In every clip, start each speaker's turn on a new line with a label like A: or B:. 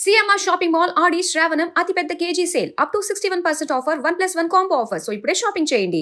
A: CMR shopping mall ఆడి శ్రావణం అతిపెద్ద KG sale up to 61% offer 1+1 combo offer. So ఇప్పుడే shopping చేయండి.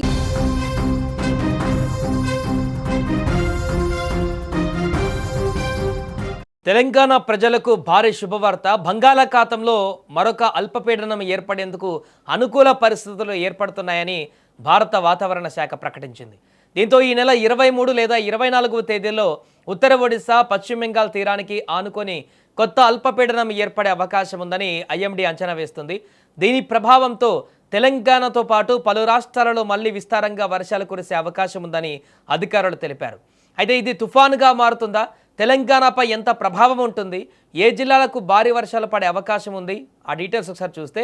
B: తెలంగాణ ప్రజలకు భారీ శుభవార్త. బంగాళాఖాతంలో మరొక అల్పపీడనం ఏర్పడేందుకు అనుకూల పరిస్థితులు ఏర్పడుతున్నాయని భారత వాతావరణ శాఖ ప్రకటించింది. దీంతో ఈ నెల 23 లేదా 24వ తేదీల్లో ఉత్తర ఒడిశా, పశ్చిమ బెంగాల్ తీరానికి ఆనుకొని కొత్త అల్పపీడనం ఏర్పడే అవకాశం ఉందని ఐఎండీ అంచనా వేస్తుంది. దీని ప్రభావంతో తెలంగాణతో పాటు పలు రాష్ట్రాలలో మళ్లీ విస్తారంగా వర్షాలు కురిసే అవకాశం ఉందని అధికారులు తెలిపారు. అయితే ఇది తుఫానుగా మారుతుందా? తెలంగాణపై ఎంత ప్రభావం ఉంటుంది? ఏ జిల్లాలకు భారీ వర్షాలు పడే అవకాశం ఉంది? ఆ డీటెయిల్స్ ఒకసారి చూస్తే,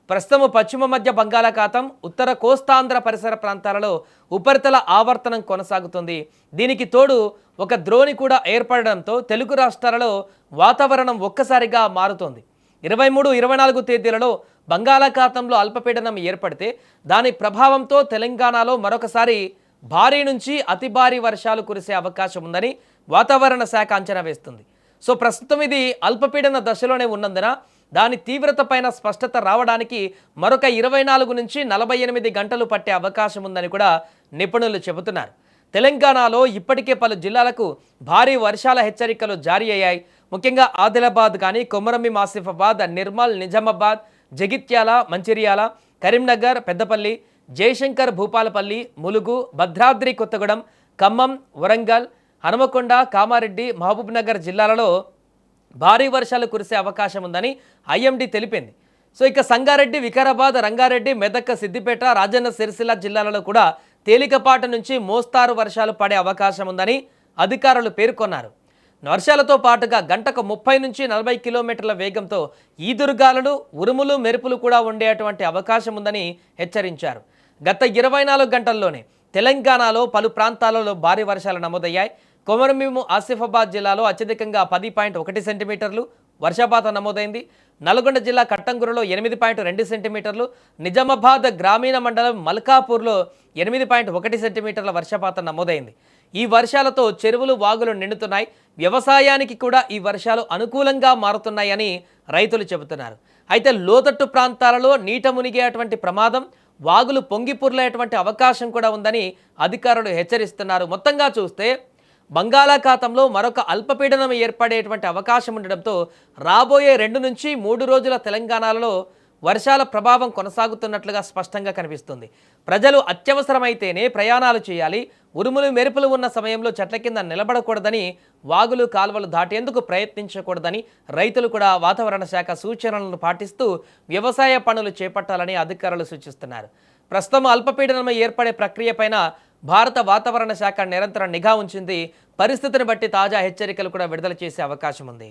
B: ప్రస్తుతం పశ్చిమ మధ్య బంగాళాఖాతం, ఉత్తర కోస్తాంధ్ర పరిసర ప్రాంతాలలో ఉపరితల ఆవర్తనం కొనసాగుతుంది. దీనికి తోడు ఒక ద్రోణి కూడా ఏర్పడడంతో తెలుగు రాష్ట్రాలలో వాతావరణం ఒక్కసారిగా మారుతోంది. 23, 24 తేదీలలో బంగాళాఖాతంలో అల్పపీడనం ఏర్పడితే దాని ప్రభావంతో తెలంగాణలో మరొకసారి భారీ నుంచి అతి భారీ వర్షాలు కురిసే అవకాశం ఉందని వాతావరణ శాఖ అంచనా వేస్తుంది. సో ప్రస్తుతం ఇది అల్పపీడన దశలోనే ఉన్నందున దాని తీవ్రత పైన స్పష్టత రావడానికి మరొక 24 నుంచి 48 గంటలు పట్టే అవకాశం ఉందని కూడా నిపుణులు చెబుతున్నారు. తెలంగాణలో ఇప్పటికే పలు జిల్లాలకు భారీ వర్షాల హెచ్చరికలు జారీ అయ్యాయి. ముఖ్యంగా ఆదిలాబాద్ కానీ, కొమరంభీం ఆసిఫాబాద్, నిర్మల్, నిజామాబాద్, జగిత్యాల, మంచిర్యాల, కరీంనగర్, పెద్దపల్లి, జయశంకర్, భూపాలపల్లి, ములుగు, భద్రాద్రి కొత్తగూడెం, ఖమ్మం, వరంగల్, హనుమకొండ, కామారెడ్డి, మహబూబ్నగర్ జిల్లాలలో భారీ వర్షాలు కురిసే అవకాశం ఉందని ఐఎండీ తెలిపింది. సో ఇక సంగారెడ్డి, వికారాబాద్, రంగారెడ్డి, మెదక్, సిద్దిపేట, రాజన్న సిరిసిల్ల జిల్లాలలో కూడా తేలికపాటి నుంచి మోస్తారు వర్షాలు పడే అవకాశం ఉందని అధికారులు పేర్కొన్నారు. వర్షాలతో పాటుగా గంటకు 30 నుంచి 40 కిలోమీటర్ల వేగంతో ఈదురుగాలులు, ఉరుములు, మెరుపులు కూడా ఉండేటువంటి అవకాశం ఉందని హెచ్చరించారు. గత 24 గంటల్లోనే తెలంగాణలో పలు ప్రాంతాలలో భారీ వర్షాలు నమోదయ్యాయి. కొమరంభీం ఆసిఫాబాద్ జిల్లాలో అత్యధికంగా 10.1 సెంటీమీటర్లు వర్షపాతం నమోదైంది. నల్గొండ జిల్లా కట్టంగురలో 8.2 సెంటీమీటర్లు, నిజామాబాద్ గ్రామీణ మండలం మల్కాపూర్లో 8.1 సెంటీమీటర్ల వర్షపాతం నమోదైంది. ఈ వర్షాలతో చెరువులు, వాగులు నిండుతున్నాయి. వ్యవసాయానికి కూడా ఈ వర్షాలు అనుకూలంగా మారుతున్నాయని రైతులు చెబుతున్నారు. అయితే లోతట్టు ప్రాంతాలలో నీట మునిగేటువంటి ప్రమాదం, వాగులు పొంగి పొర్లేటువంటి అవకాశం కూడా ఉందని అధికారులు హెచ్చరిస్తున్నారు. మొత్తంగా చూస్తే బంగాళాఖాతంలో మరొక అల్పపీడనం ఏర్పడేటువంటి అవకాశం ఉండడంతో రాబోయే 2 నుంచి 3 రోజుల తెలంగాణలో వర్షాల ప్రభావం కొనసాగుతున్నట్లుగా స్పష్టంగా కనిపిస్తుంది. ప్రజలు అత్యవసరమైతేనే ప్రయాణాలు చేయాలి. ఉరుములు, మెరుపులు ఉన్న సమయంలో చెట్ల కింద నిలబడకూడదని, వాగులు, కాలువలు దాటేందుకు ప్రయత్నించకూడదని రైతులు కూడా వాతావరణ శాఖ సూచనలను పాటిస్తూ వ్యవసాయ పనులు చేపట్టాలని అధికారులు సూచిస్తున్నారు. ప్రస్తుతం అల్పపీడనం ఏర్పడే ప్రక్రియపైన భారత వాతావరణ శాఖ నిరంతరం నిఘా ఉంచింది. పరిస్థితిని బట్టి తాజా హెచ్చరికలు కూడా విడుదల చేసే అవకాశం ఉంది.